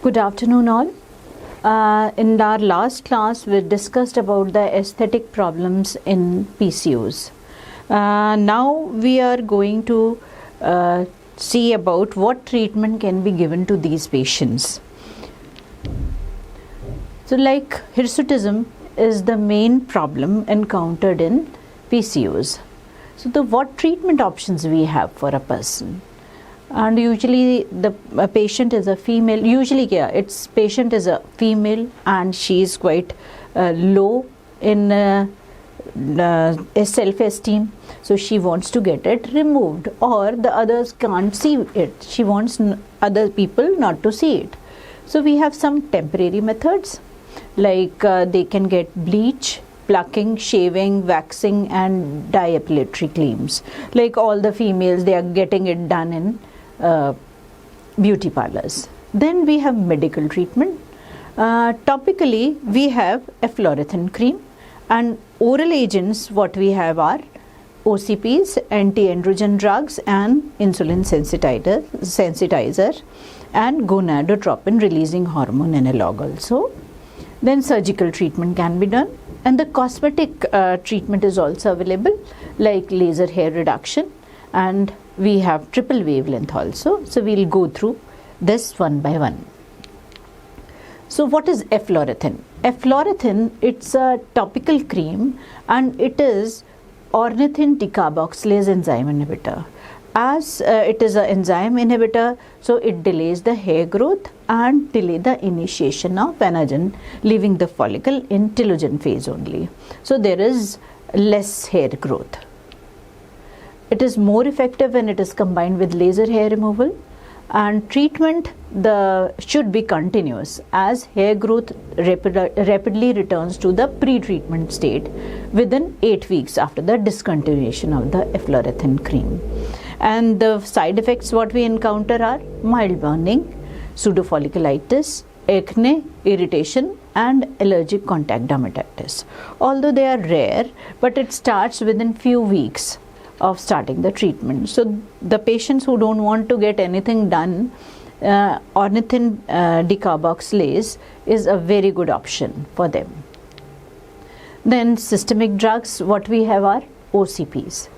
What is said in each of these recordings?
Good afternoon all. In our last class we discussed about the aesthetic problems in PCOS. Now we are going to see about what treatment can be given to these patients. So like hirsutism is the main problem encountered in PCOS. So what treatment options we have for a person? And usually the patient is a female, patient is a female and she is quite low in self-esteem, so she wants to get it removed, or the others can't see it, she wants other people not to see it. So we have some temporary methods like they can get bleach, plucking, shaving, waxing and dye epilatory creams. Like all the females, they are getting it done in beauty parlors. Then we have medical treatment. Topically we have eflornithine cream, and oral agents what we have are OCPs, anti-androgen drugs and insulin sensitizer and gonadotropin releasing hormone analog also. Then surgical treatment can be done, and the cosmetic treatment is also available like laser hair reduction, and we have triple wavelength also. So we'll go through this one by one. So what is eflornithine? Eflornithine, it's a topical cream and it is ornithine decarboxylase enzyme inhibitor. As it is an enzyme inhibitor, so it delays the hair growth and delay the initiation of anagen, leaving the follicle in telogen phase only. So there is less hair growth. It is more effective when it is combined with laser hair removal, and treatment should be continuous as hair growth rapidly returns to the pre-treatment state within 8 weeks after the discontinuation of the eflornithine cream. And the side effects what we encounter are mild burning, pseudofolliculitis, acne, irritation and allergic contact dermatitis. Although they are rare, but it starts within few weeks of starting the treatment. So the patients who don't want to get anything done, ornithine decarboxylase is a very good option for them. Then systemic drugs, what we have are OCPs,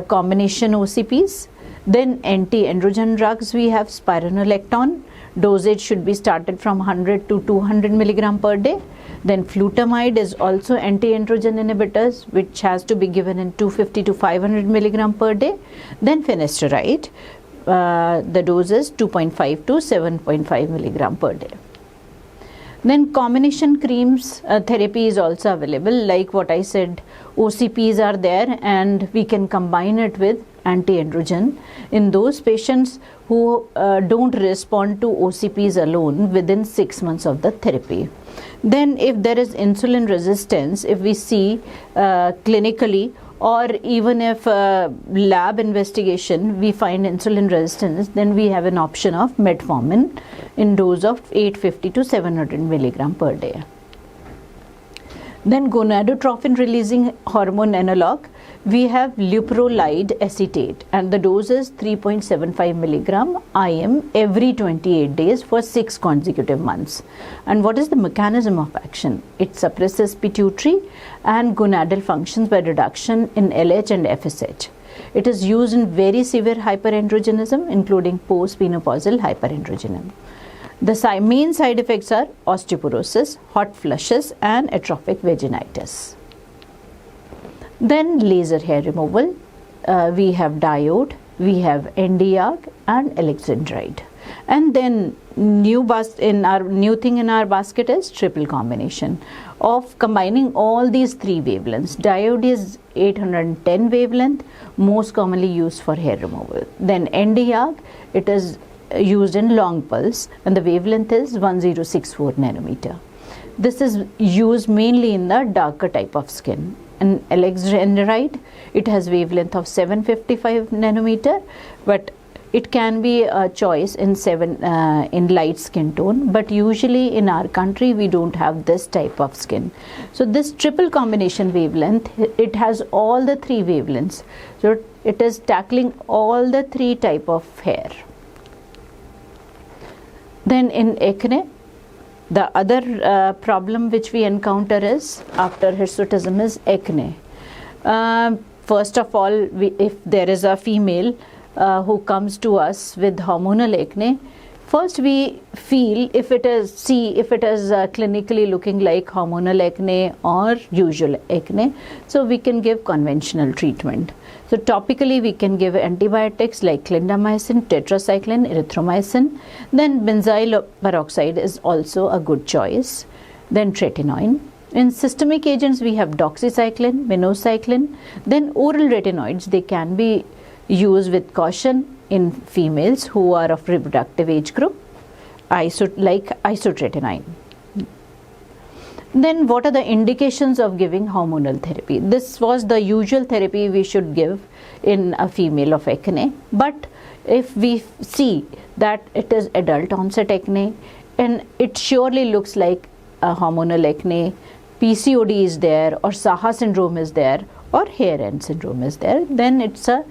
combination OCPs. Then anti-androgen drugs, we have spironolactone. Dosage should be started from 100 to 200 milligram per day. Then Flutamide is also anti-androgen inhibitors, which has to be given in 250 to 500 milligram per day. Then finasteride, the dose is 2.5 to 7.5 milligram per day. Then combination creams therapy is also available. Like what I said, OCPs are there and we can combine it with anti-androgen in those patients who don't respond to OCPs alone within 6 months of the therapy. Then if there is insulin resistance, if we see clinically, or even if lab investigation we find insulin resistance, then we have an option of Metformin in dose of 850 to 700 milligram per day. Then gonadotropin releasing hormone analog, we have leuprolide acetate, and the dose is 3.75 milligram IM every 28 days for 6 consecutive months. And what is the mechanism of action? It suppresses pituitary and gonadal functions by reduction in LH and FSH. It is used in very severe hyperandrogenism, including postmenopausal hyperandrogenism. The main side effects are osteoporosis, hot flushes and atrophic vaginitis. Then laser hair removal, we have diode, we have Nd:YAG and alexandride. And then new thing in our basket is triple combination of combining all these 3 wavelengths. Diode is 810 wavelength, most commonly used for hair removal. Then Nd:YAG, it is used in long pulse and the wavelength is 1064 nanometer. This is used mainly in the darker type of skin. And alexandride, it has wavelength of 755 nanometer, but it can be a choice in light skin tone, but usually in our country we don't have this type of skin. So this triple combination wavelength, it has all the 3 wavelengths, so it is tackling all the 3 type of hair. Then in acne, the other problem which we encounter is after hirsutism is acne. First of all, if there is a female who comes to us with hormonal acne, first we feel if it is clinically looking like hormonal acne or usual acne, so we can give conventional treatment. So topically we can give antibiotics like clindamycin, tetracycline, erythromycin. Then benzyl peroxide is also a good choice. Then tretinoin. In systemic agents we have doxycycline, minocycline. Then oral retinoids, they can be used with caution in females who are of reproductive age group, like isotretinoin. Then what are the indications of giving hormonal therapy? This was the usual therapy we should give in a female of acne, but if we see that it is adult onset acne and it surely looks like a hormonal acne, PCOD is there, or Saha syndrome is there, or hair end syndrome is there, then it's a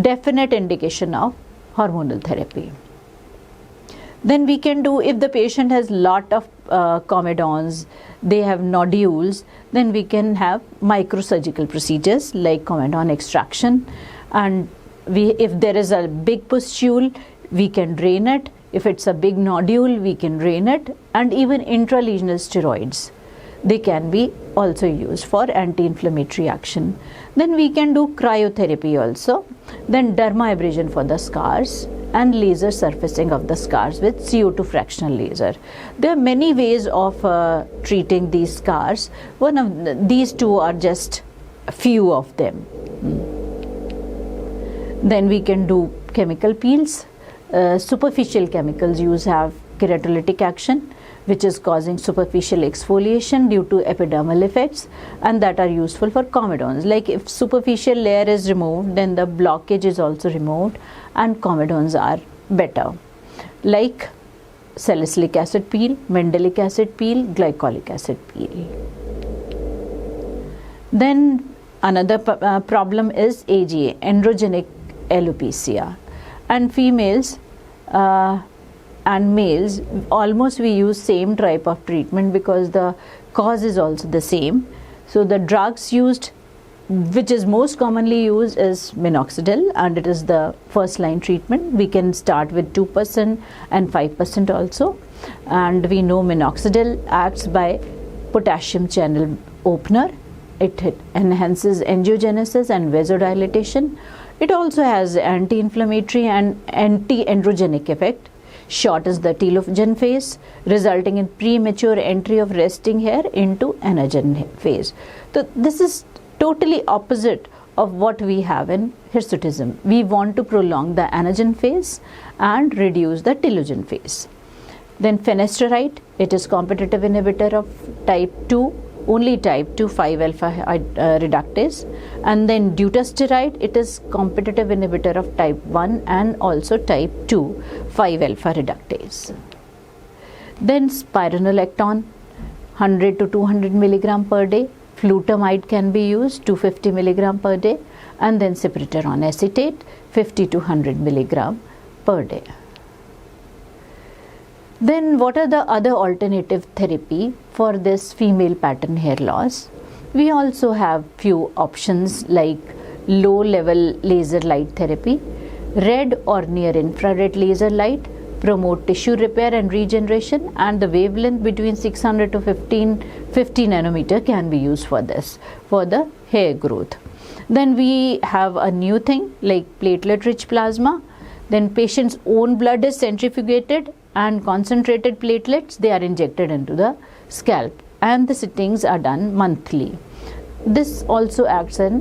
definite indication of hormonal therapy. Then we can do, if the patient has lot of comedons, they have nodules, then we can have microsurgical procedures like comedon extraction, and if there is a big pustule, we can drain it. If it's a big nodule, we can drain it. And even intralesional steroids, they can be also used for anti-inflammatory action. Then we can do cryotherapy also. Then dermabrasion for the scars and laser surfacing of the scars with CO2 fractional laser. There are many ways of treating these scars. One of these two are just a few of them. Then we can do chemical peels. Superficial chemicals use have keratolytic action, which is causing superficial exfoliation due to epidermal effects, and that are useful for comedons. Like if superficial layer is removed, then the blockage is also removed and comedons are better. Like salicylic acid peel, mandelic acid peel, glycolic acid peel. Then another problem is AGA, androgenic alopecia. And females and males, almost we use same type of treatment because the cause is also the same. So the drugs used, which is most commonly used, is minoxidil, and it is the first line treatment. We can start with 2% and 5% also. And we know minoxidil acts by potassium channel opener. It enhances angiogenesis and vasodilatation. It also has anti-inflammatory and anti-androgenic effect. Shortens the telogen phase, resulting in premature entry of resting hair into anagen phase. So this is totally opposite of what we have in hirsutism. We want to prolong the anagen phase and reduce the telogen phase. Then finasteride, it is competitive inhibitor of type 2, only type 2 5-alpha reductase. And then dutasteride, it is competitive inhibitor of type 1 and also type 2 5-alpha reductase. Then spironolactone, 100 to 200 milligram per day. Flutamide can be used, 250 milligram per day. And then cypriterone acetate, 50 to 100 milligram per day. Then what are the other alternative therapy for this female pattern hair loss? We also have few options like low level laser light therapy, red or near infrared laser light, promote tissue repair and regeneration, and the wavelength between 600 to 50 nanometer can be used for this, for the hair growth. Then we have a new thing like platelet rich plasma. Then patient's own blood is centrifugated and concentrated platelets, they are injected into the scalp, and the sittings are done monthly. This also acts as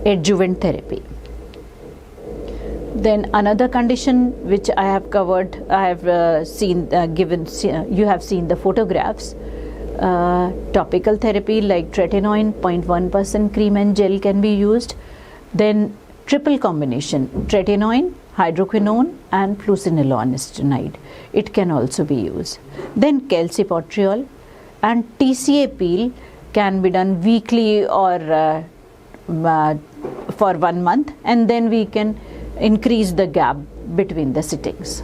adjuvant therapy. Then another condition which I have covered, I have you have seen the photographs. Topical therapy like tretinoin, 0.1% cream and gel can be used. Then triple combination, tretinoin, hydroquinone and fluocinolone. It can also be used. Then calcipotriol and TCA peel can be done weekly or for 1 month, and then we can increase the gap between the sittings.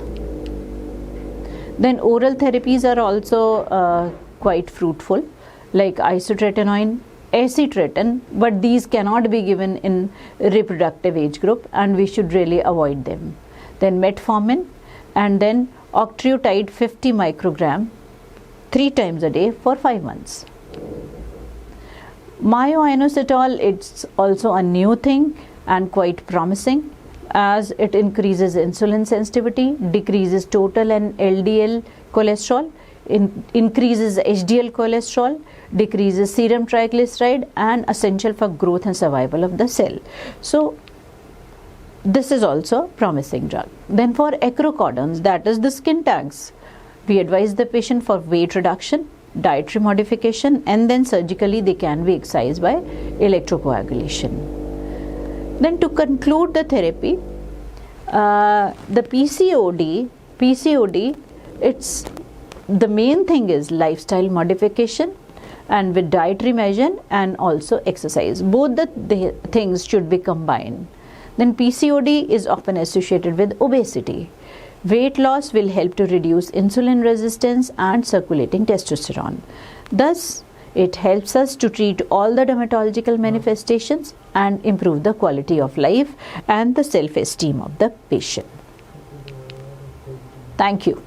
Then oral therapies are also quite fruitful, like isotretinoin, acitretin, but these cannot be given in reproductive age group and we should really avoid them. Then metformin, and then octreotide 50 microgram 3 times a day for 5 months. Myoinositol, it's also a new thing and quite promising, as it increases insulin sensitivity, decreases total and LDL cholesterol, increases HDL cholesterol, decreases serum triglyceride, and essential for growth and survival of the cell. So this is also a promising drug. Then for acrocodons, that is the skin tags, we advise the patient for weight reduction, dietary modification, and then surgically they can be excised by electrocoagulation. Then to conclude the therapy, the PCOD, it's the main thing is lifestyle modification and with dietary measure and also exercise. Both the things should be combined. Then PCOD is often associated with obesity. Weight loss will help to reduce insulin resistance and circulating testosterone. Thus, it helps us to treat all the dermatological manifestations and improve the quality of life and the self-esteem of the patient. Thank you.